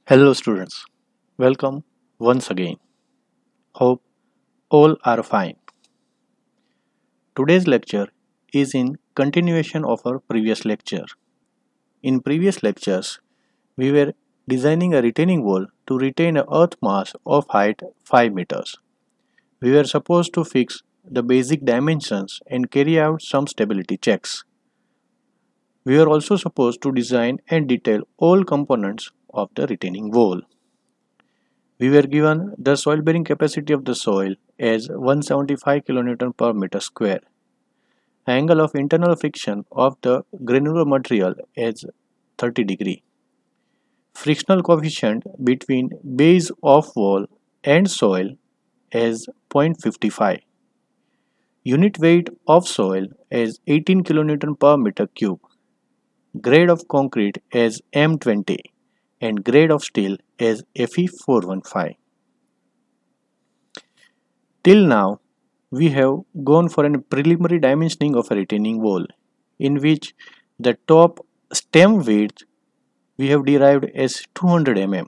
Hello students, welcome once again. Hope all are fine. Today's lecture is in continuation of our previous lecture. In previous lectures, we were designing a retaining wall to retain a earth mass of height 5 meters. We were supposed to fix the basic dimensions and carry out some stability checks. We were also supposed to design and detail all components of the retaining wall. We were given the soil bearing capacity of the soil as 175 kN per meter square. Angle of internal friction of the granular material as 30 degree. Frictional coefficient between base of wall and soil as 0.55. Unit weight of soil as 18 kN per meter cube. Grade of concrete as M20 and grade of steel as Fe415. Till now, we have gone for a preliminary dimensioning of a retaining wall, in which the top stem width we have derived as 200 mm,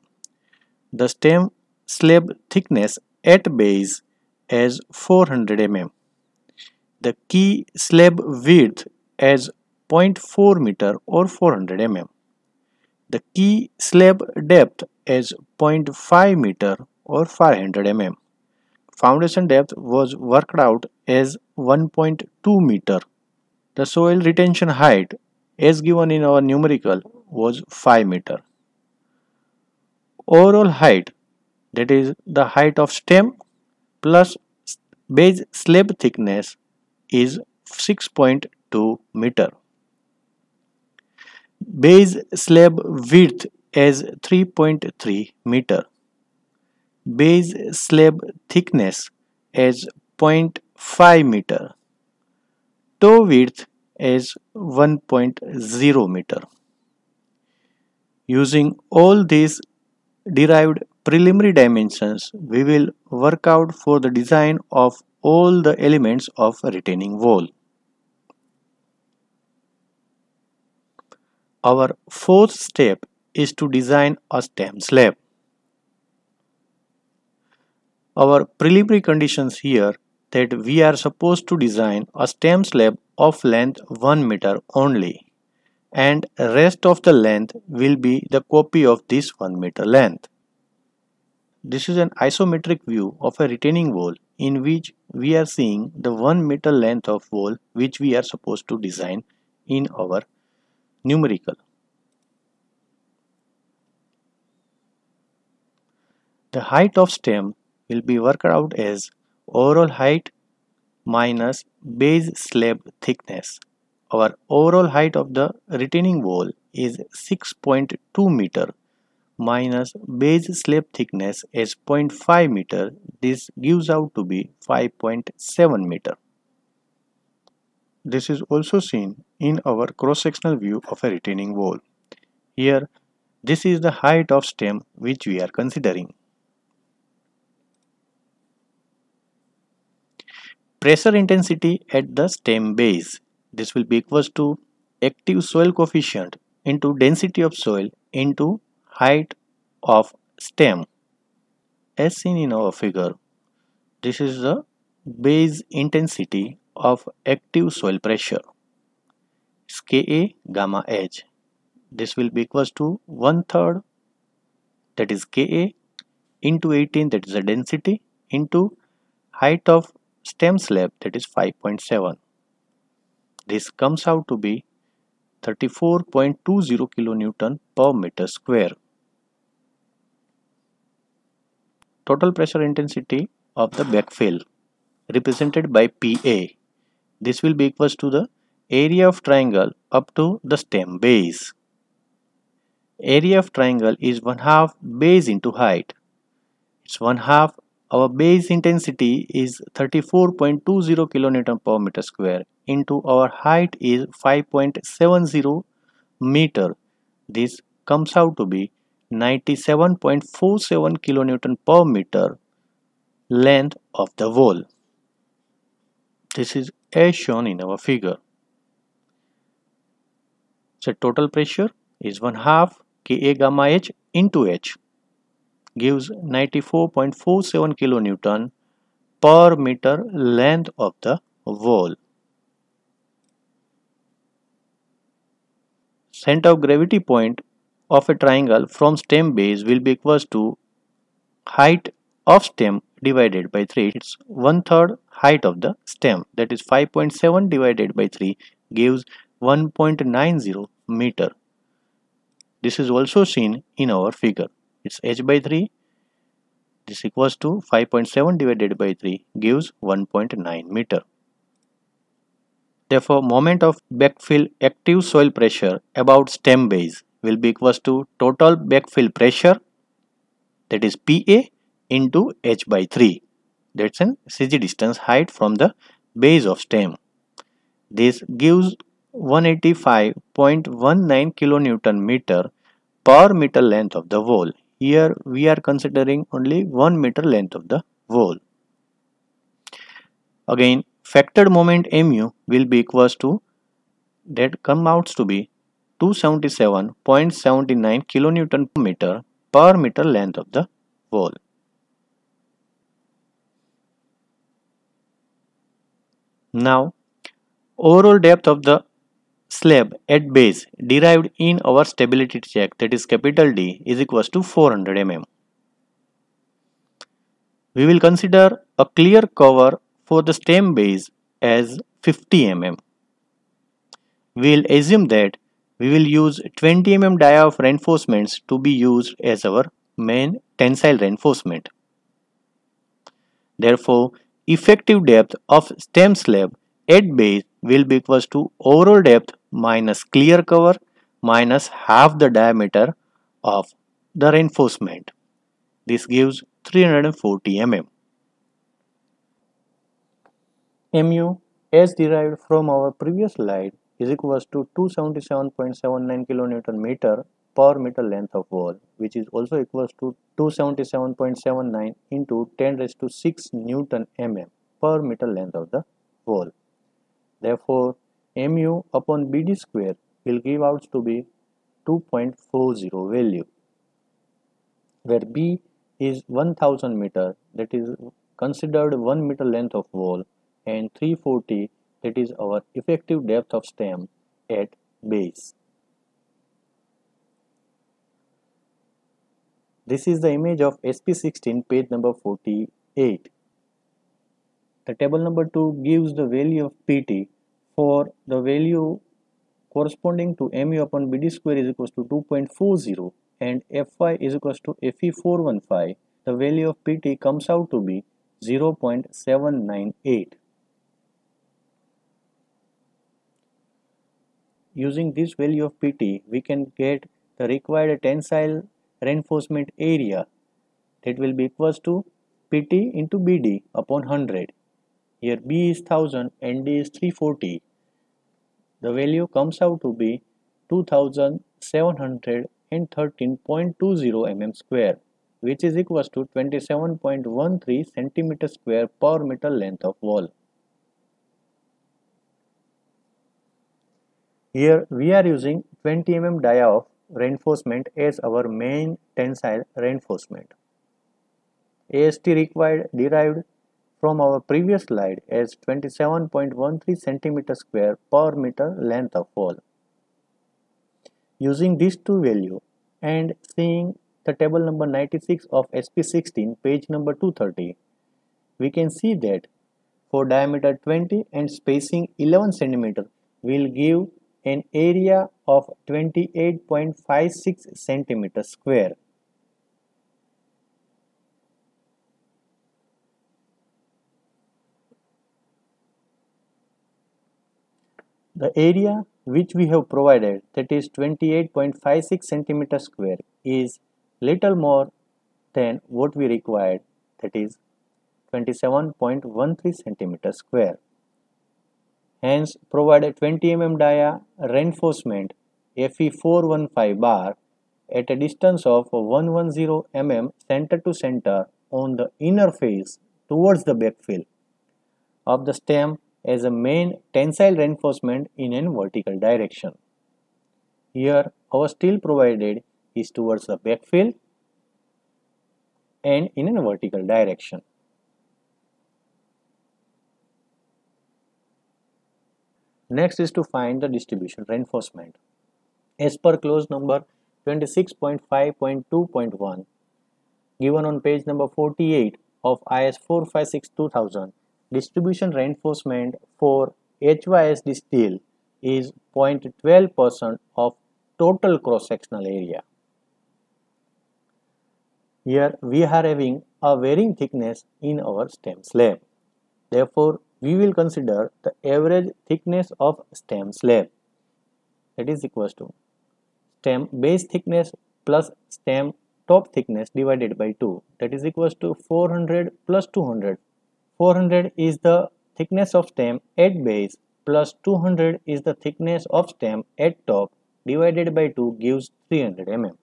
the stem slab thickness at base as 400 mm, the key slab width as 0.4 meter or 400 mm, the key slab depth as 0.5 meter or 500 mm. Foundation depth was worked out as 1.2 meter. The soil retention height as given in our numerical was 5 meter. Overall height, that is the height of stem plus base slab thickness, is 6.2 meter. Base slab width as 3.3 meter. Base slab thickness as 0.5 meter. Toe width as 1.0 meter. Using all these derived preliminary dimensions, we will work out for the design of all the elements of a retaining wall. Our fourth step is to design a stem slab. Our preliminary conditions here that we are supposed to design a stem slab of length 1 meter only, and rest of the length will be the copy of this 1 meter length. This is an isometric view of a retaining wall in which we are seeing the 1 meter length of wall which we are supposed to design in our numerical. The height of stem will be worked out as overall height minus base slab thickness. Our overall height of the retaining wall is 6.2 meter minus base slab thickness as 0.5 meter. This gives out to be 5.7 meter. This is also seen in our cross-sectional view of a retaining wall. Here, this is the height of stem which we are considering. Pressure intensity at the stem base. This will be equals to active soil coefficient into density of soil into height of stem. As seen in our figure, this is the base intensity of active soil pressure. It's Ka gamma H. This will be equals to 1/3, that is Ka, into 18, that is the density, into height of stem slab, that is 5.7. This comes out to be 34.20 kilonewton per meter square. Total pressure intensity of the backfill represented by Pa. This will be equals to the area of triangle up to the stem base. Area of triangle is 1/2 base into height. It's 1/2. Our base intensity is 34.20 kilonewton per meter square into our height is 5.70 meter. This comes out to be 97.47 kilonewton per meter length of the wall. This is as shown in our figure. So total pressure is 1/2 Ka gamma H into H. gives 94.47 kilonewton per meter length of the wall. Center of gravity point of a triangle from stem base will be equals to height of stem divided by 3. It's 1/3 height of the stem, that is 5.7 divided by 3 gives 1.90 meter. This is also seen in our figure. It's h by 3. This equals to 5.7 divided by 3 gives 1.9 meter. Therefore, moment of backfill active soil pressure about stem base will be equals to total backfill pressure, that is PA, into h by 3. That's an CG distance height from the base of stem. This gives 185.19 kilonewton meter per meter length of the wall. Here we are considering only 1 meter length of the wall. Again, factored moment mu will be equals to, that comes out to be 277.79 kilonewton per meter length of the wall. Now, overall depth of the slab at base derived in our stability check, that is capital D, is equals to 400 mm. We will consider a clear cover for the stem base as 50 mm. We will assume that we will use 20 mm dia of reinforcements to be used as our main tensile reinforcement. Therefore, effective depth of stem slab at base will be equals to overall depth minus clear cover minus half the diameter of the reinforcement. This gives 340 mm. Mu as derived from our previous slide is equals to 277.79 kilonewton meter per meter length of wall, which is also equals to 277.79 into 10 raised to 6 Newton mm per meter length of the wall. Therefore, mu upon BD square will give out to be 2.40 value, where B is 1000 meter, that is considered 1 meter length of wall, and 340, that is our effective depth of stem at base. This is the image of SP16 page number 48. The table number 2 gives the value of PT for the value corresponding to mu upon BD square is equals to 2.40 and Fy is equals to Fe415. The value of PT comes out to be 0.798. Using this value of PT, we can get the required tensile reinforcement area, that will be equals to PT into BD upon 100. Here B is 1000 and D is 340. The value comes out to be 2713.20 mm square, which is equals to 27.13 centimeter square per meter length of wall. Here we are using 20 mm dia of reinforcement as our main tensile reinforcement. AST required derived from our previous slide as 27.13 centimeter square per meter length of wall. Using these two values and seeing the table number 96 of SP16 page number 230, we can see that for diameter 20 and spacing 11 centimeter will give an area of 28.56 centimeter square. The area which we have provided, that is 28.56 centimeter square, is little more than what we required, that is 27.13 centimeter square. Hence, provide a 20 mm dia reinforcement Fe415 bar at a distance of 110 mm center to center on the inner face towards the backfill of the stem as a main tensile reinforcement in a vertical direction. Here, our steel provided is towards the backfill and in a vertical direction. Next is to find the distribution reinforcement. As per clause number 26.5.2.1 given on page number 48 of IS 456-2000, distribution reinforcement for HYSD steel is 0.12% of total cross-sectional area. Here we are having a varying thickness in our stem slab. Therefore, we will consider the average thickness of stem slab, that is equals to stem base thickness plus stem top thickness divided by 2, that is equals to 400 plus 200. 400 is the thickness of stem at base plus 200 is the thickness of stem at top divided by 2 gives 300 mm.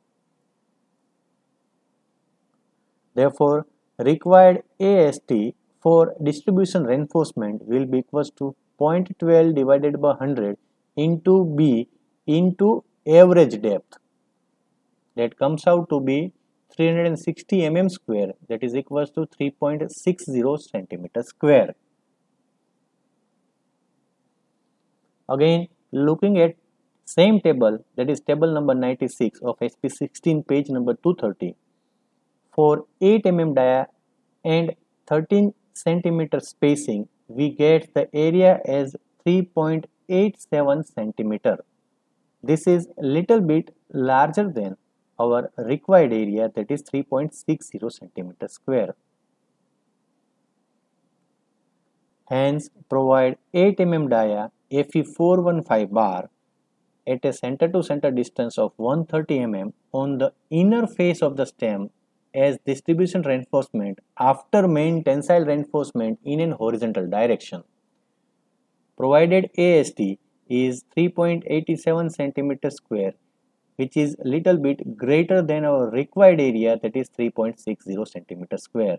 Therefore, required AST for distribution reinforcement will be equals to 0.12 divided by 100 into B into average depth. That comes out to be 360 mm square, that is equals to 3.60 centimeter square. Again, looking at same table, that is table number 96 of SP16 page number 230. For 8 mm dia and 13 centimeter spacing, we get the area as 3.87 centimeter. This is little bit larger than our required area, that is 3.60 centimeter square. Hence, provide 8 mm dia Fe415 bar at a center to center distance of 130 mm on the inner face of the stem as distribution reinforcement after main tensile reinforcement in an horizontal direction. Provided AST is 3.87 centimeter square, which is little bit greater than our required area, that is 3.60 centimeter square.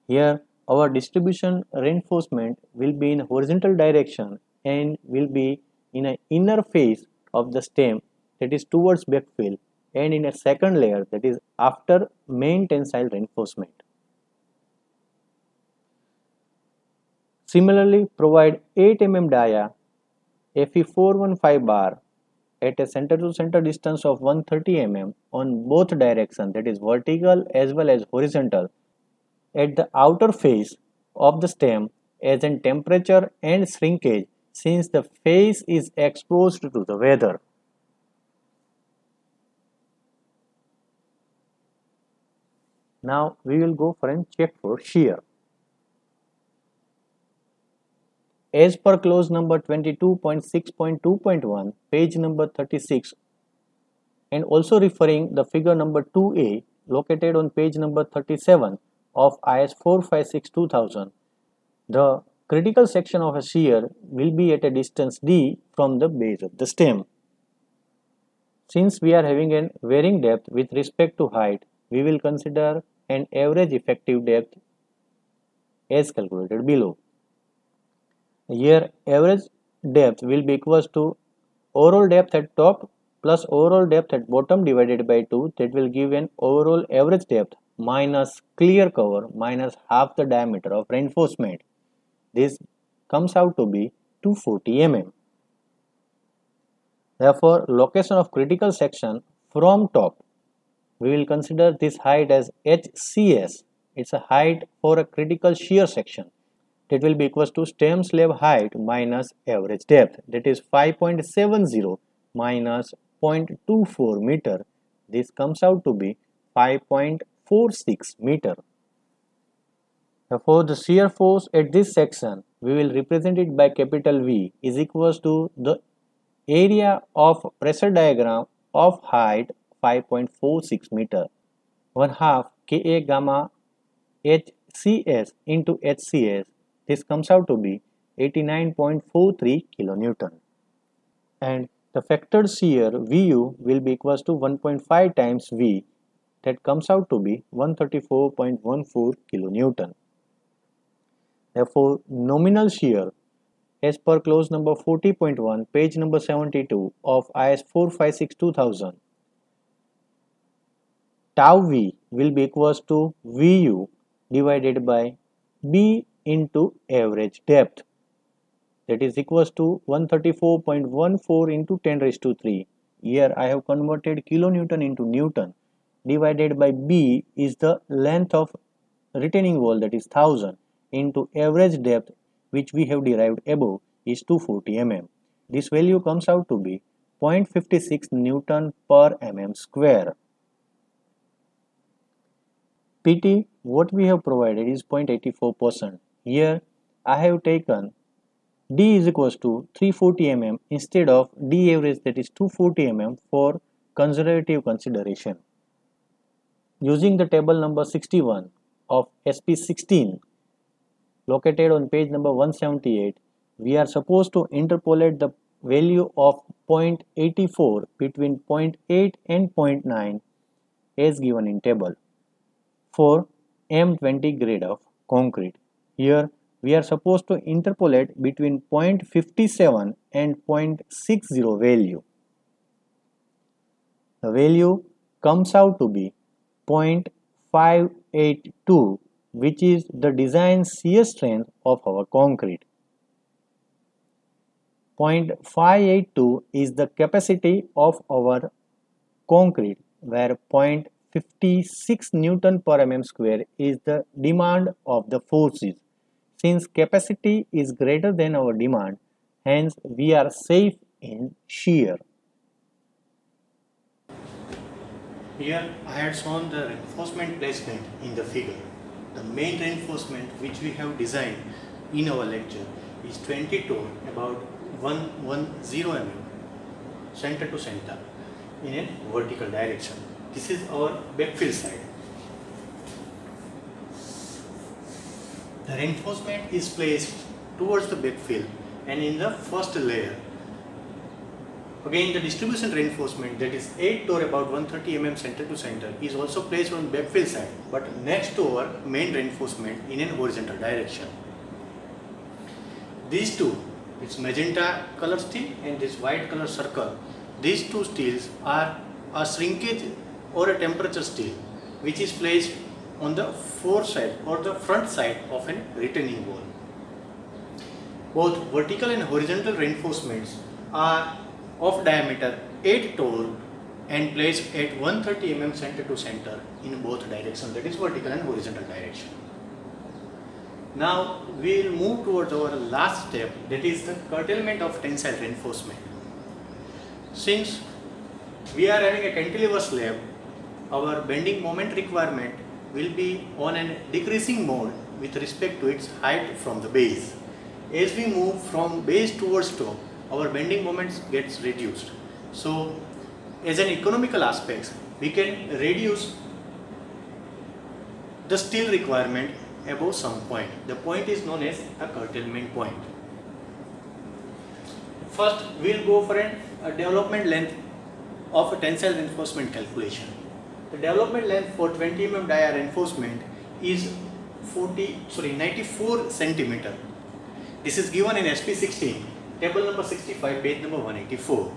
Here our distribution reinforcement will be in horizontal direction and will be in an inner face of the stem, that is towards backfill, and in a second layer, that is after main tensile reinforcement. Similarly, provide 8 mm dia Fe415 bar at a center to center distance of 130 mm on both directions, that is vertical as well as horizontal, at the outer face of the stem as in temperature and shrinkage, since the face is exposed to the weather. Now we will go for a check for shear. As per clause number 22.6.2.1, page number 36, and also referring the figure number 2A located on page number 37 of IS 456-2000, the critical section of a shear will be at a distance d from the base of the stem. Since we are having a varying depth with respect to height, we will consider an average effective depth as calculated below. Here average depth will be equals to overall depth at top plus overall depth at bottom divided by 2, that will give an overall average depth minus clear cover minus half the diameter of reinforcement. This comes out to be 240 mm. Therefore, location of critical section from top, we will consider this height as HCS. It's a height for a critical shear section. That will be equals to stem slab height minus average depth, that is 5.70 minus 0.24 meter. This comes out to be 5.46 meter. Therefore, the shear force at this section, we will represent it by capital V, is equals to the area of pressure diagram of height 5.46 meter, 1 half Ka gamma HCS into HCS. This comes out to be 89.43 kilonewton. And the factored shear Vu will be equals to 1.5 times V, that comes out to be 134.14 kilonewton. Therefore, nominal shear as per clause number 40.1, page number 72 of IS 456-2000, tau V will be equals to Vu divided by B into average depth, that is equals to 134.14 into 10 raised to 3. Here I have converted kilonewton into Newton, divided by B is the length of retaining wall, that is 1000, into average depth which we have derived above is 240 mm. This value comes out to be 0.56 Newton per mm square. PT, what we have provided is 0.84%. Here I have taken D is equals to 340 mm instead of D average, that is 240 mm, for conservative consideration. Using the table number 61 of SP16 located on page number 178, we are supposed to interpolate the value of 0.84 between 0.8 and 0.9 as given in table for M20 grade of concrete. Here we are supposed to interpolate between 0.57 and 0.60 value. The value comes out to be 0.582, which is the design shear strength of our concrete. 0.582 is the capacity of our concrete, where 0.56 Newton per mm square is the demand of the forces. Since capacity is greater than our demand, hence we are safe in shear. Here I had shown the reinforcement placement in the figure. The main reinforcement which we have designed in our lecture is 20 torr about 110 mm center to center in a vertical direction. This is our backfill side. The reinforcement is placed towards the backfill and in the first layer. Again, the distribution reinforcement, that is 8 torr about 130 mm center to center, is also placed on backfill side but next to our main reinforcement in an horizontal direction. These two, it's magenta color steel and this white color circle, these two steels are a shrinkage or a temperature steel which is placed on the foreside or the front side of a retaining wall. Both vertical and horizontal reinforcements are of diameter 8 torr and placed at 130 mm center to center in both directions, that is vertical and horizontal direction. Now we will move towards our last step, that is the curtailment of tensile reinforcement. Since we are having a cantilever slab, our bending moment requirement will be on a decreasing mode with respect to its height from the base. As we move from base towards top, our bending moments gets reduced. So as an economical aspect, we can reduce the steel requirement above some point. The point is known as a curtailment point. First, we will go for a development length of a tensile reinforcement calculation. The development length for 20 mm dia reinforcement is 94 centimeter. This is given in SP16, table number 65, page number 184.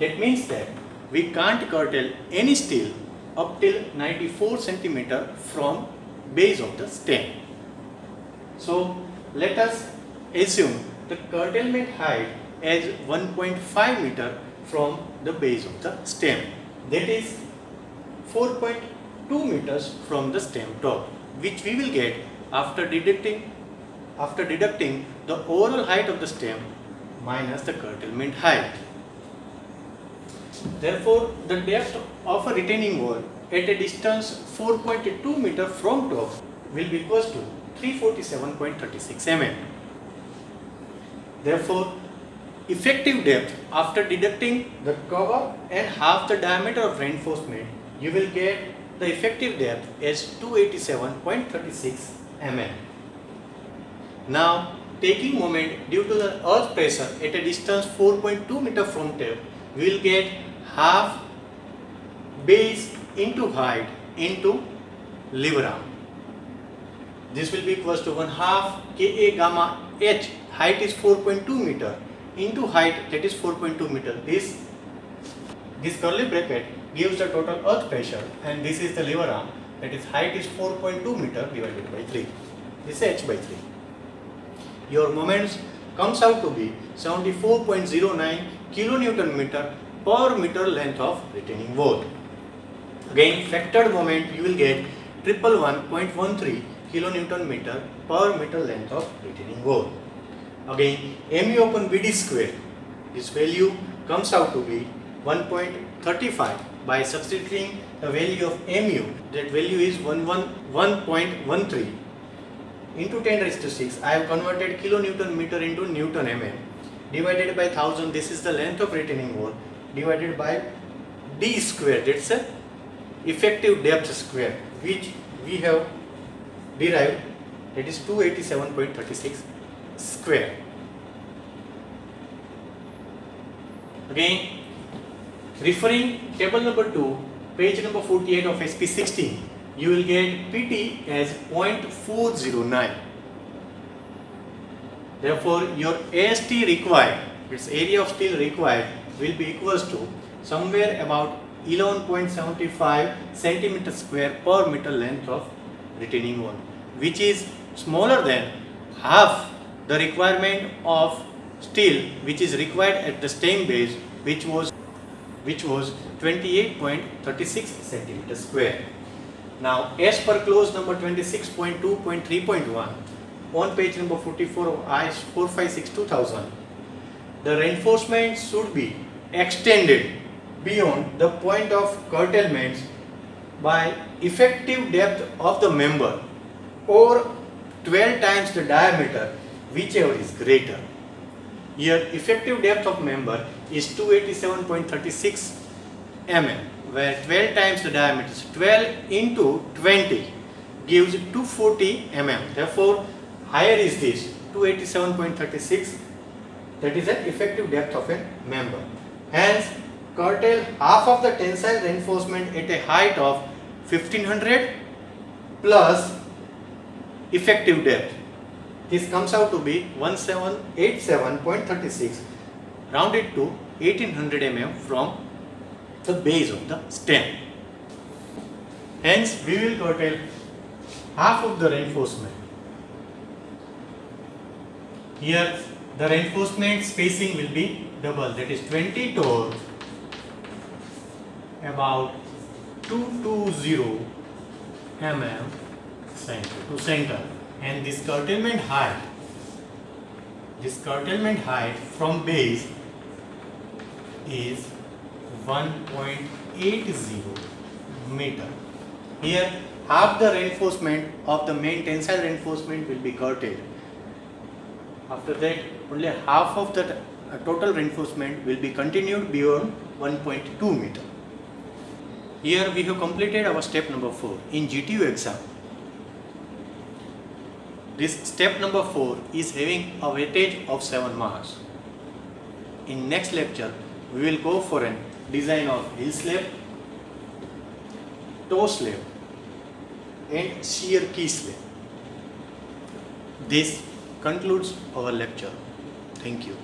That means that we can't curtail any steel up till 94 centimeter from base of the stem. So let us assume the curtailment height as 1.5 meter from the base of the stem, that is 4.2 meters from the stem top, which we will get after deducting the overall height of the stem minus the curtailment height. Therefore, the depth of a retaining wall at a distance 4.2 meter from top will be equals to 347.36 mm. Therefore, effective depth after deducting the cover and half the diameter of reinforcement, you will get the effective depth as 287.36 mm. Now, taking moment due to the earth pressure at a distance 4.2 meter from top, we will get half base into height into lever arm. This will be equals to 1/2 Ka gamma h, height is 4.2 meter, into height, that is 4.2 meter. This curly bracket gives the total earth pressure, and this is the lever arm, that is height is 4.2 meter divided by 3. This is h by 3. Your moments comes out to be 74.09 kilonewton meter per meter length of retaining wall. Again, factored moment you will get 111.13 kilonewton meter per meter length of retaining wall. Again, mu upon BD square, this value comes out to be 1.35 by substituting the value of mu, that value is 111.13 into 10 raised to 6. I have converted kilonewton meter into Newton mm, divided by 1000, this is the length of retaining wall, divided by d square, that's a effective depth square, which we have derived, that is 287.36 square. Again, referring table number 2, page number 48 of SP16, you will get PT as 0.409. Therefore, your AST required, its area of steel required, will be equals to somewhere about 11.75 centimeter square per meter length of retaining wall, which is smaller than half the requirement of steel which is required at the stem base, which was 28.36 centimeter square. Now, as per clause number 26.2.3.1 on page number 44 of IS 456/2000, the reinforcement should be extended beyond the point of curtailment by effective depth of the member or 12 times the diameter, whichever is greater. Here, effective depth of member is 287.36 mm, where 12 times the diameter is 12 into 20 gives 240 mm. Therefore, higher is this 287.36, that is the effective depth of a member. Hence, curtail half of the tensile reinforcement at a height of 1500 plus effective depth. This comes out to be 1787.36, rounded to 1800 mm from the base of the stem. Hence, we will curtail half of the reinforcement. Here, the reinforcement spacing will be double, that is 20 torr about 220 mm center to center, and this curtailment height from base is 1.80 meter. Here, half the reinforcement of the main tensile reinforcement will be curtailed. After that, only half of the total reinforcement will be continued beyond 1.2 meter. Here we have completed our step number 4 in GTU exam. This step number 4 is having a weightage of 7 marks. In next lecture, we will go for a design of heel slab, toe slab and shear key slab. This concludes our lecture. Thank you.